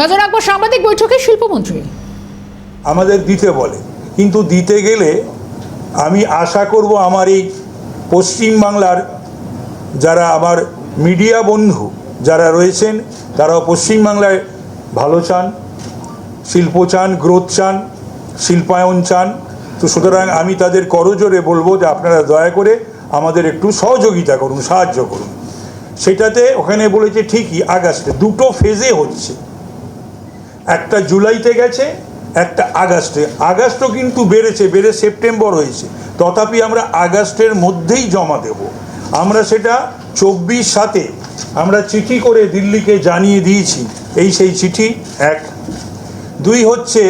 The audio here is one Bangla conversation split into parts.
নজর রাখবো সাংবাদিক বৈঠকে শিল্পমন্ত্রী আমাদের দিতে বলে, কিন্তু দিতে গেলে আমি আশা করব আমার এই পশ্চিমবাংলার যারা আমার মিডিয়া বন্ধু যারা রয়েছেন তারাও পশ্চিমবাংলায় ভালো চান, শিল্প চান, গ্রোথ চান, শিল্পায়ন চান। তো সুতরাং আমি তাদের করজোরে বলবো যে আপনারা দয়া করে আমাদের একটু সহযোগিতা করুন, সাহায্য করুন। সেটাতে ওখানে বলেছে ঠিকই আগস্টে দুটো ফেজে হচ্ছে, একটা জুলাইতে গেছে, একটা আগস্টে। আগস্টও কিন্তু বেড়ে সেপ্টেম্বর হয়েছে, তথাপি আমরা আগস্টের মধ্যেই জমা দেব। আমরা সেটা 24/7 আমরা চিঠি করে দিল্লিকে জানিয়ে দিয়েছি। এই সেই চিঠি 1। 2 হচ্ছে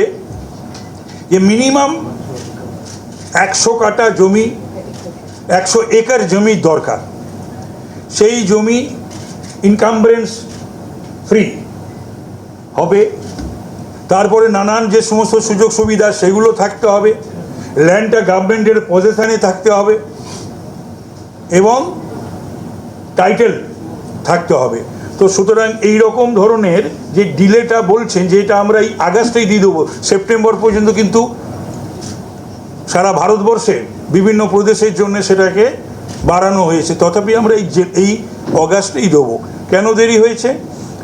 যে মিনিমাম 100 কাঠা জমি, 100 একর জমি দরকার। সেই জমি ইনকামব্রেন্স ফ্রি হবে। তারপরে নানান যে সমস্ত সুযোগ সুবিধা সেগুলো থাকতে হবে, ল্যান্ডটা গভর্নমেন্টের পজিশনে থাকতে হবে এবং টাইটেল থাকতে হবে। তো সুতরাং এই রকম ধরনের যে ডিলেটা বলছেন যে এটা আমরা এই আগস্টেই দিয়ে দেবো, সেপ্টেম্বর পর্যন্ত কিন্তু সারা ভারতবর্ষে বিভিন্ন প্রদেশের জন্য সেটাকে বাড়ানো হয়েছে, তথাপি আমরা এই অগাস্টেই দেবো। কেন দেরি হয়েছে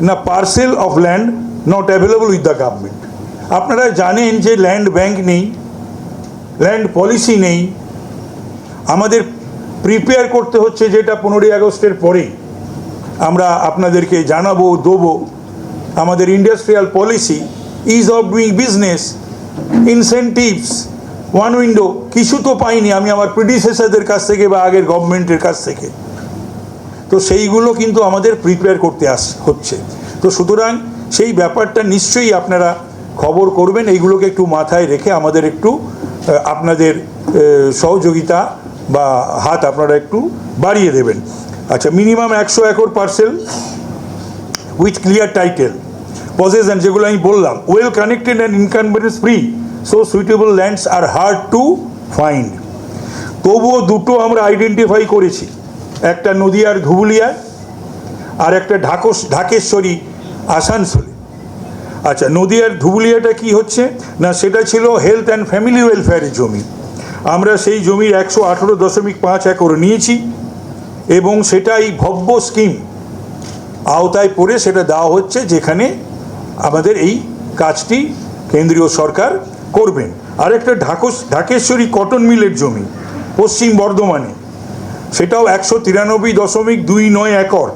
না, parcel of land not available with the government. আপনারা জানেন যে ল্যান্ড ব্যাংক নেই, ল্যান্ড পলিসি নেই। আমাদের প্রিপেয়ার করতে হচ্ছে, যেটা 15ই আগস্টের পরেই আমরা আপনাদেরকে জানাবো, দেবো। আমাদের industrial policy, is of doing business, incentives, one window, কিছু তো পাইনি আমি আমার প্রিডিসেসরদের কাছ থেকে বা আগের গভর্নমেন্টের কাছ থেকে। তো সেইগুলো কিন্তু আমাদের প্রিপেয়ার করতে হচ্ছে। তো সুতরাং সেই ব্যাপারটা নিশ্চয়ই আপনারা খবর করবেন, এইগুলোকে একটু মাথায় রেখে আমাদের একটু আপনাদের সহযোগিতা বা হাত আপনারা একটু বাড়িয়ে দেবেন। আচ্ছা, minimum 100 acre parcel with clear title possession, যেগুলো আমি বললাম, well connected and encumbrance free, so suitable lands are hard to find. তবুও দুটো আমরা আইডেন্টিফাই করেছি, একটা নদিয়ার ধুবুলিয়ায় আর একটা ঢাকেশ্বরী আসানসোলে। আচ্ছা, নদিয়ার ধুবুলিয়াটা কি হচ্ছে না, সেটা ছিল হেলথ অ্যান্ড ফ্যামিলি ওয়েলফেয়ারের জমি। আমরা সেই জমির 118.5 একর নিয়েছি এবং সেটা এই ভব্য স্কিম আওতায় পড়ে সেটা দেওয়া হচ্ছে, যেখানে আমাদের এই কাজটি কেন্দ্রীয় সরকার করবেন। আর একটা ঢাকেশ্বরী কটন মিলের জমি পশ্চিম বর্ধমানে, সেটাও 193.29 একর,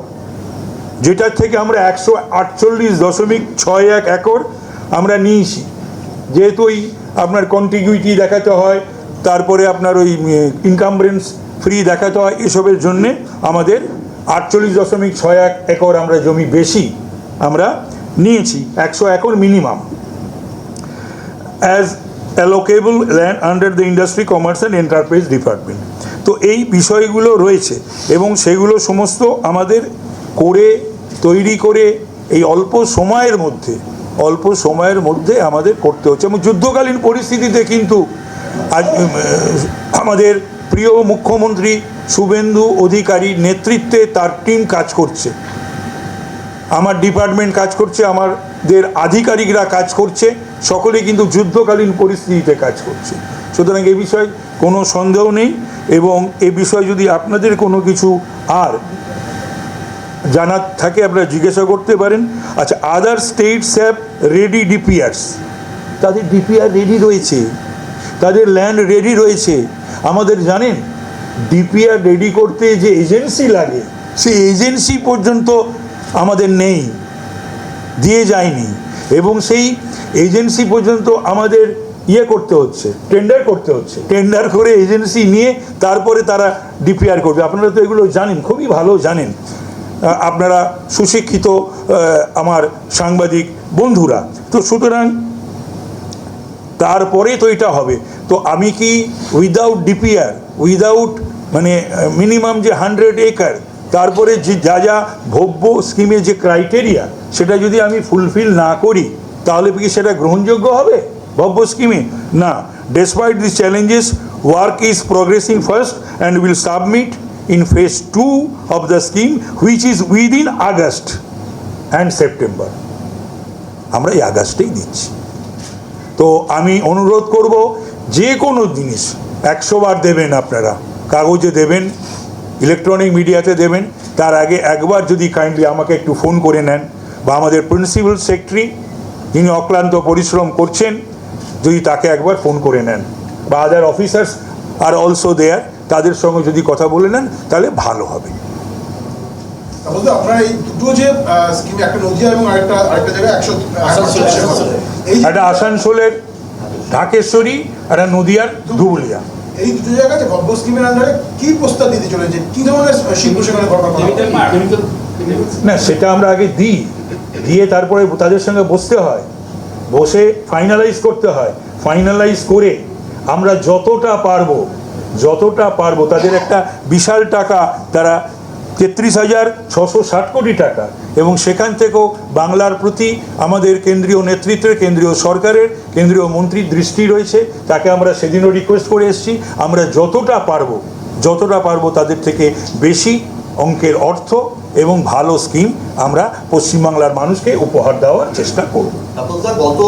যেটার থেকে আমরা 148.61 একর আমরা নিয়েছি। যেহেতু ওই আপনার কন্টিগুইটি দেখাতে হয়, তারপরে আপনার ওই ইনকামব্রেন্স ফ্রি দেখাতে হয়, এসবের জন্যে আমাদের 48.61 একর আমরা জমি বেশি আমরা নিয়েছি, 100 acre minimum as allocable land under the industry, commerce and enterprise department. তো এই বিষয়গুলো রয়েছে এবং সেগুলো সমস্ত আমাদের করে তৈরি করে এই অল্প সময়ের মধ্যে আমাদের করতে হচ্ছে। এবং যুদ্ধকালীন পরিস্থিতিতে কিন্তু আজ আমাদের প্রিয় মুখ্যমন্ত্রী শুভেন্দু অধিকারীর নেতৃত্বে তার টিম কাজ করছে, আমার ডিপার্টমেন্ট কাজ করছে, আমাদের আধিকারিকরা কাজ করছে, সকলেই কিন্তু যুদ্ধকালীন পরিস্থিতিতে কাজ করছে। সুতরাং এ বিষয়ে কোনো সন্দেহ নেই। এবং এ বিষয়ে যদি আপনাদের কোনো কিছু আর জানার থাকে আপনারা জিজ্ঞাসা করতে পারেন। আচ্ছা, আদার স্টেটস হ্যাভ রেডি ডিপিআরস, তাদের ডিপিআর রেডি রয়েছে, তাদের ল্যান্ড রেডি রয়েছে। আমাদের জানেন ডিপিআর রেডি করতে যে এজেন্সি লাগে, সেই এজেন্সি পর্যন্ত আমাদের নেই, দিয়ে যায়নি। এবং সেই এজেন্সি পর্যন্ত আমাদের করতে হচ্ছে, টেন্ডার করতে হচ্ছে, টেন্ডার করে এজেন্সি নিয়ে তারপরে তারা ডিপিআর করবে। আপনারা তো এগুলো জানেন, খুবই ভালো জানেন, আপনারা সুশিক্ষিত আমার সাংবাদিক বন্ধুরা। তো সুতরাং তারপরে তো এটা হবে। তো আমি কি উইদাউট ডিপিআর, উইদাউট মানে মিনিমাম যে 100 একর, তারপরে যে যা ভব্য স্কিমে যে ক্রাইটেরিয়া, সেটা যদি আমি ফুলফিল না করি, তাহলে কি সেটা গ্রহণযোগ্য হবে ভব্য স্কিমে? না। Despite this challenges, work is progressing first and will submit in phase 2 of the scheme, which is within August and September. আমরা এই আগস্টেই দিচ্ছি। তো আমি অনুরোধ করব, যে কোনো জিনিস 100 বার দেবেন, আপনারা কাগজে দেবেন, ইলেকট্রনিক মিডিয়াতে দেবেন, তার আগে একবার যদি কাইন্ডলি আমাকে একটু ফোন করে নেন, বা আমাদের প্রিন্সিপাল সেক্রেটারি যিনি অক্লান্ত পরিশ্রম করছেন, যদি তাকে একবার ফোন করে নেন, বা আদার অফিসার্স আর অলসো দেয়ার, তাদের সঙ্গে যদি কথা বলে নেন তাহলে ভালো হবে। আপনারা এই দুটো যে স্কিম, একটা নদিয়া এবং আরেকটা জায়গায় 100 একটা আসানসোলের ঢাকেশ্বরী, একটা নদিয়ার ধুবুলিয়া, এই দুটো জায়গাতে গব্ব স্কিমের আন্ডারে কি প্রস্তাব দিতে চলেছে, কি ধরনের শিল্প সেখানে করা হবে? না সেটা আমরা আগে দিয়ে তারপরে তাদের সঙ্গে বসতে হয়, বসে ফাইনালাইজ করতে হয়, ফাইনালাইজ করে আমরা যতটা পারবো তাদের একটা বিশাল টাকা, তারা 33,660 কোটি টাকা, এবং সেখান থেকেও বাংলার প্রতি আমাদের কেন্দ্রীয় নেতৃত্বের, কেন্দ্রীয় সরকারের, কেন্দ্রীয় মন্ত্রীর দৃষ্টি রয়েছে। তাকে আমরা সেদিনও রিকোয়েস্ট করে এসেছি, আমরা যতটা পারবো তাদের থেকে বেশি অঙ্কের অর্থ এবং ভালো স্কিম আমরা পশ্চিমবাংলার মানুষকে উপহার দেওয়ার চেষ্টা করব। গত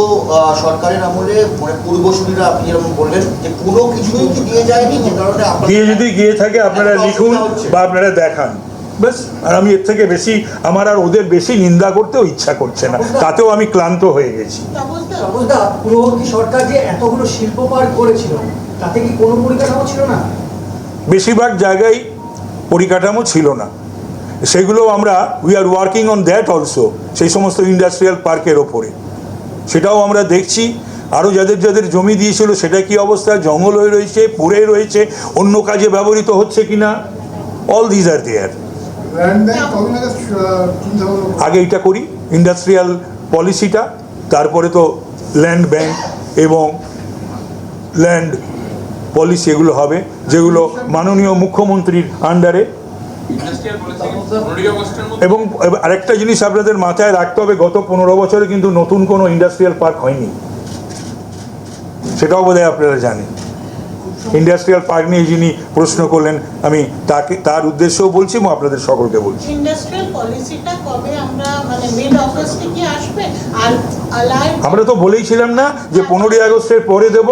সরকারের আমলে মানে পূর্বসূরীরা আপনি যেরকম বললেন যে কোনো কিছুই কি দিয়ে যায়নি, যে কারণে যদি গিয়ে থাকে আপনারা লিখুন বা আপনারা দেখান, ব্যাস। আর আমি এর থেকে বেশি, আমার আর ওদের বেশি নিন্দা করতেও ইচ্ছা করছে না, তাতেও আমি ক্লান্ত হয়ে গেছি। পূর্ববর্তী সরকার যে এতগুলো শিল্প পার্ক করেছিল, তাতে কি কোনো পরিকাঠামো ছিল না? বেশিরভাগ জায়গায় পরিকাঠামো ছিল না, সেগুলো আমরা we are working on that also, সেই সমস্ত ইন্ডাস্ট্রিয়াল পার্কের ওপরে সেটাও আমরা দেখছি। আরও যাদের জমি দিয়েছিল সেটা কি অবস্থা, জঙ্গল হয়ে রয়েছে, পড়ে রয়েছে, অন্য কাজে ব্যবহৃত হচ্ছে কিনা, অল দিজ আর দেয়ার। আগে এটা করি, ইন্ডাস্ট্রিয়াল পলিসিটা, তারপরে তো ল্যান্ড ব্যাংক এবং ল্যান্ড পলিসি এগুলো হবে, যেগুলো মাননীয় মুখ্যমন্ত্রীর আন্ডারে। এবং আরেকটা জিনিস আপনাদের মাথায় রাখতে হবে, গত 15 বছরে কিন্তু নতুন কোনো ইন্ডাস্ট্রিয়াল পার্ক হয়নি, সেটাও বোধহয় আপনারা জানেন। ইন্ডাস্ট্রিয়াল পার্ক নিয়ে যিনি প্রশ্ন করলেন, আমি তার উদ্দেশ্যেও বলছি এবং আপনাদের সকলকে বলছি। ইন্ডাস্ট্রিয়াল পলিসিটা কবে আমরা, মানে মিড অগস্টে কি আসবে? আর আমরা তো বলেইছিলাম না যে 15ই আগস্টের পরে দেব,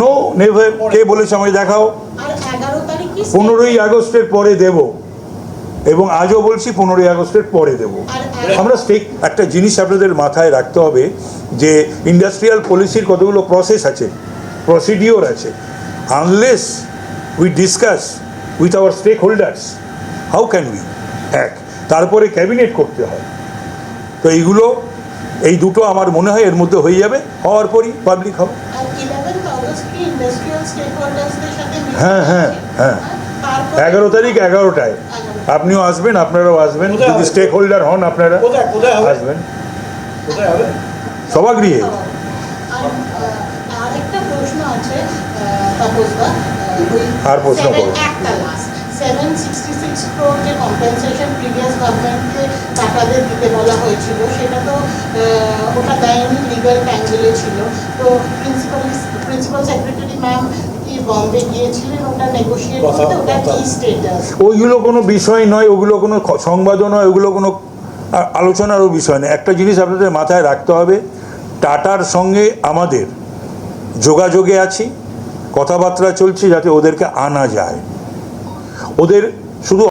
নো নেভার, কে বলেছে আমায় দেখাও। আর 11 তারিখ কি 15ই আগস্টের পরে দেব, এবং আজও বলছি 15ই আগস্টের পরে দেব। আমরা একটা জিনিস আপনাদের মাথায় রাখতে হবে যে ইন্ডাস্ট্রিয়াল পলিসির কতগুলো প্রসেস আছে, প্রসিডিওর আছে। Unless we discuss with our stakeholders, how can we তারপরে ক্যাবিনেট করতে হয়। তো এই দুটো আমার মনে হয় এর মধ্যে হয়ে যাবে, হওয়ার পরই পাবলিক হবে। আর 11 আগস্ট কি ইন্ডাস্ট্রিয়াল স্টেক হোল্ডার্সদের সাথে মিটিং? হ্যাঁ, 11 তারিখ 11টায় আপনিও আসবেন, আপনারাও আসবেন, যদি স্টেক হোল্ডার হন আপনারা আসবেন সভাগৃহে। আর একটা প্রশ্ন আছে তাপসদা, আর প্রশ্ন করুন। 766 crore যে কম্পেনসেশন প্রিভিয়াস গভর্নমেন্টকে টাকাদের দিতে বলা হয়েছিল, সেটা তো ওটা দেয়নি, লিগাল ট্যাঙ্গেলে ছিল। তো প্রিন্সিপাল সেক্রেটারি ম্যাম কি বম্বে গিয়েছিলেন ওটা নেগোশিয়েট করতে? ওটা কি স্টেটাস? ওইগুলো কোনো বিষয় নয়, ওগুলো কোনো সংবাদও নয়, ওগুলো কোনো আলোচনারও বিষয় নয়। একটা জিনিস আপনাদের মাথায় রাখতে হবে, টাটার সঙ্গে আমাদের যোগাযোগে আছি, কথাবার্তা চলছে যাতে ওদেরকে আনা যায়। ওদের শুধু